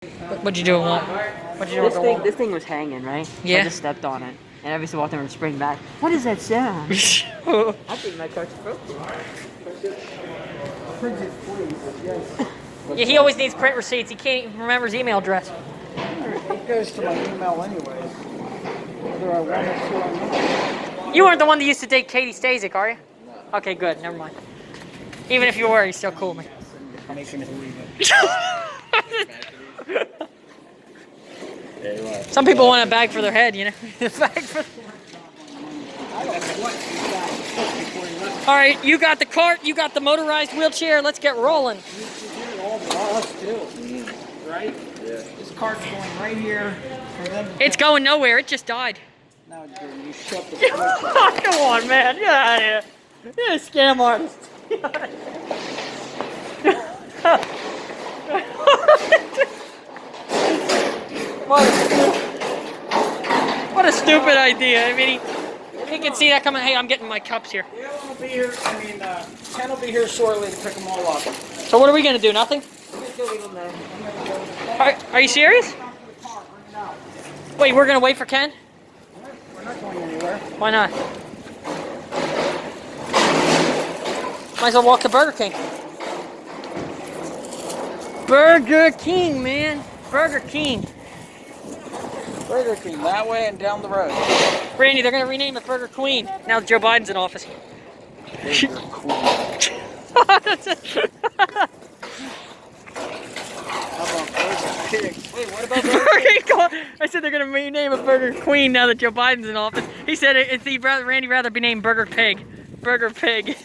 What'd you do? What'd you do? This thing was hanging, right? Yeah. I just stepped on it, and every so often it would spring back. What is that sound? I think my car's broken. Yeah, he always needs print receipts. He can't even remember his email address. It goes to my email anyways. Whether I want it to or not. You weren't the one that used to date Katie Stasic, are you? No. Okay, good. Never mind. Even if you were, he's still cool, man. Make him believe it. Some people want a bag for their head, you know? A bag for All right, you got the cart, you got the motorized wheelchair. Let's get rolling. Right? Yeah. This cart's going right here for them. It's going nowhere. It just died. Now you shut the switch off. Come on, man. Get out of here. You're a scam artist. What a stupid idea. I mean, he can see that coming. Hey, I'm getting my cups here. Yeah, will be here. Ken will be here shortly to pick them all up. So what are we going to do? Nothing? Are you serious? Wait, we're going to wait for Ken? We're not going anywhere. Why not? Might as well walk to Burger King. Burger King, man. Burger King. Burger King, that way and down the road. Randy, they're going to rename it Burger Queen now that Joe Biden's in office. Burger Queen. How about Burger Pig? Wait, what about Burger King? I said they're going to rename it Burger Queen now that Joe Biden's in office. He said Randy rather be named Burger Pig. Burger Pig.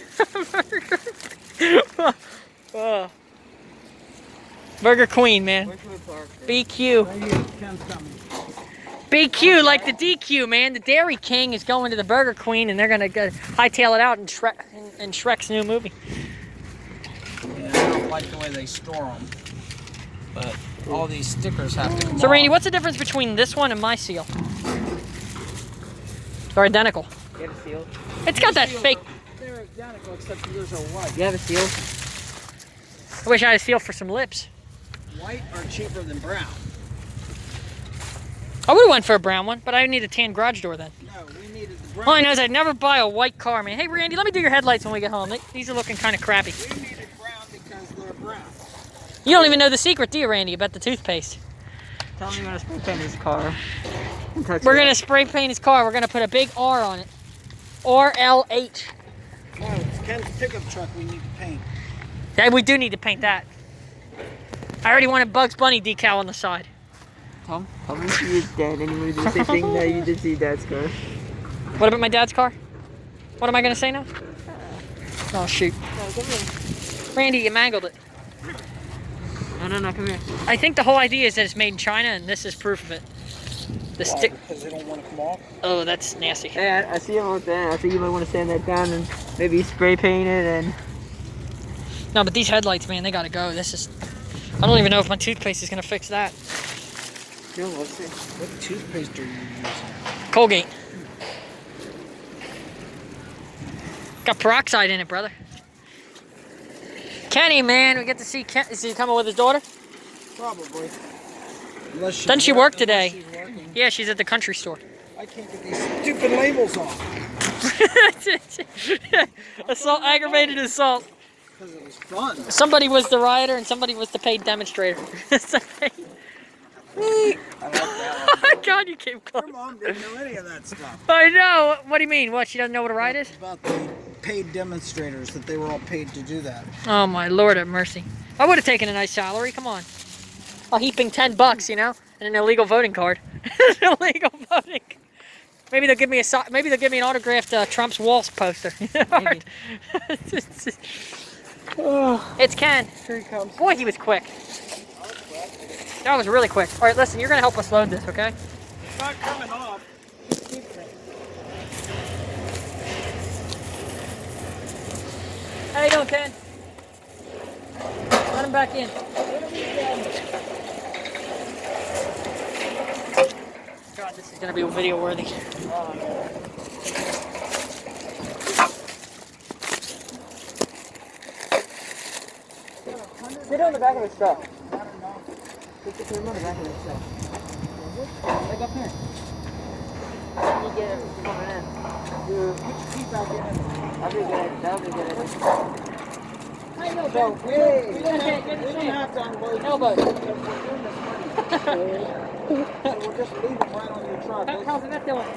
Burger oh. Burger Queen, man. BQ. BQ, like the DQ, man. The Dairy King is going to the Burger Queen, and they're going to hightail it out in Shrek's new movie. Yeah, I don't like the way they store them. But all these stickers have to come So, Randy, off. what's the difference between this one and my seal? They're identical. You have a seal? It's got that fake. They're identical except yours are white. You have a seal? I wish I had a seal for some lips. White are cheaper than brown. I would have went for a brown one, but I need a tan garage door then. No, we needed the brown. All I know is I'd never buy a white car, man. Hey, Randy, let me do your headlights when we get home. These are looking kind of crappy. We needed brown because they're brown. You don't even know the secret, do you, Randy, about the toothpaste? Tell him you're gonna spray paint his car. We're going to spray paint his car. We're going to put a big R on it. RLH. No, it's Ken's pickup truck we need to paint. Yeah, we do need to paint that. I already wanted Bugs Bunny decal on the side. Tom, tell me see his dad and you would do the same thing that you did see Dad's car. What about my dad's car? What am I going to say now? Oh, shoot. No, come here. Randy, you mangled it. No, come here. I think the whole idea is that it's made in China, and this is proof of it. The stick. Because they don't want to come off? Oh, that's nasty. Hey, I see him with that. I think you might want to sand that down and maybe spray paint it and... No, but these headlights, man, they gotta go. This is... I don't even know if my toothpaste is gonna fix that. No, what's it? What toothpaste are you using? Colgate. Got peroxide in it, brother. Kenny, man, we get to see Ken. Is he coming with his daughter? Probably. Unless she's Doesn't she work today? She's working. Yeah, she's at the country store. I can't get these stupid labels off. Assault, aggravated assault. Because it was fun. Somebody was the rioter and somebody was the paid demonstrator. I like that one. God, you came close. Your mom didn't know any of that stuff. I know. What do you mean? What? She doesn't know what a riot is? About the paid demonstrators, that they were all paid to do that. Oh my Lord have mercy. I would have taken a nice salary. Come on. A heaping $10, you know, and an illegal voting card. Illegal voting. Maybe they'll give me maybe they'll give me an autographed Trump's Walls poster. It's Ken. Here he comes. Boy, he was quick. That was really quick. All right, listen, you're gonna help us load this, okay? It's not coming off. How you doing, Ken? Let him back in. God, this is gonna be video worthy. Sit on the back of his truck. I don't know. Put the camera on the back of the truck. Like up here. You get it coming in. Keep back in. That'll be good. That'll be good. So we don't have to unload Elbow. because we're doing this money. So we'll just leave them right on your truck. How's that doing?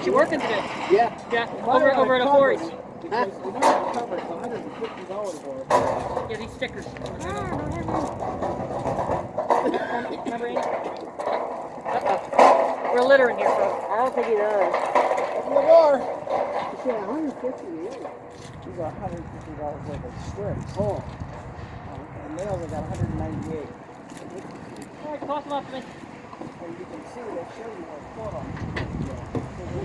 She working today? Yeah. Yeah, over at a Corey's. Because we don't have to cover it. It's $150 for it. Yeah, these stickers. Remember, Andy? Uh-oh. We're littering here, folks. I don't think he does. Open the door. You said 150 really? These are $150 worth of strips. Oh. And nails I got 198. All right, toss them up to me. And you can see they show you what's put on.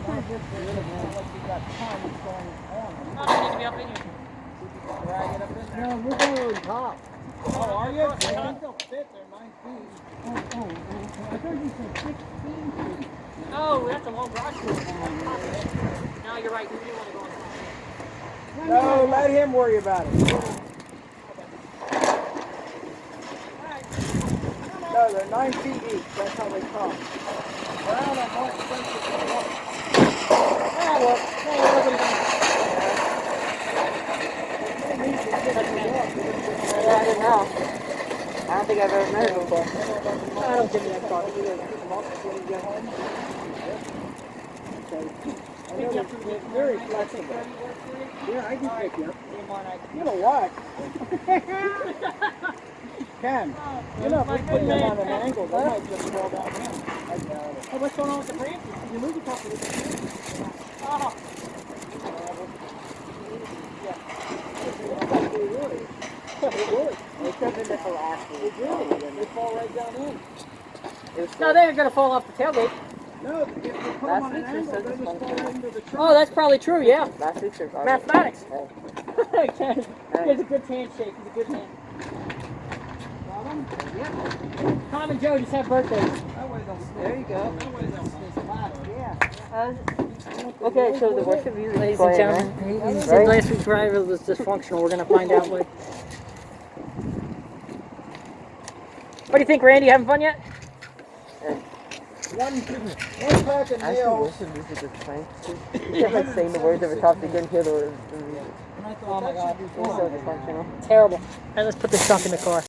Like you got tons going on. Oh, they need to be up in here. Drag it up in there. No, we're going on top. Oh, are you? I think they'll fit. They're 9 feet. I thought you said 16 feet. Oh, that's a long garage door. No, you're right. You do want to go on top. No, let him worry about it. No, they're 9 feet each. That's how they come. Brown are more expensive than white. Ah, well, hey, look what Yeah, I didn't know. I don't think I've ever met her before. I don't give me that car. It's very flexible. Yeah, I can pick you up. You know what? Ken, you know, if we put them on an angle, they might just fall down in. Hey, what's going on with the branches? Did you move a couple of them? Oh. They fall right down in. No, they're going to fall off the tailgate. No, if you put them on an angle, they just fall into the truck. Oh, that's probably true, yeah. Last week's are Mathematics. Hey. Ken, he has a good handshake. He's a good man. Tom and Joe just have birthdays. That way they'll stay. There you go. That way they'll stay flat. Yeah. Okay, so the worst of you is Ladies and quiet, gentlemen, right? he said last week's driver was dysfunctional. We're going to find out what. What do you think, Randy? You having fun yet? One pack of I nails. actually listen to music at the time. You kept like saying the words every time, you couldn't hear the words. And I thought Oh my that God. should be It was so fun. dysfunctional. Terrible. All right, let's put this stuff in the car.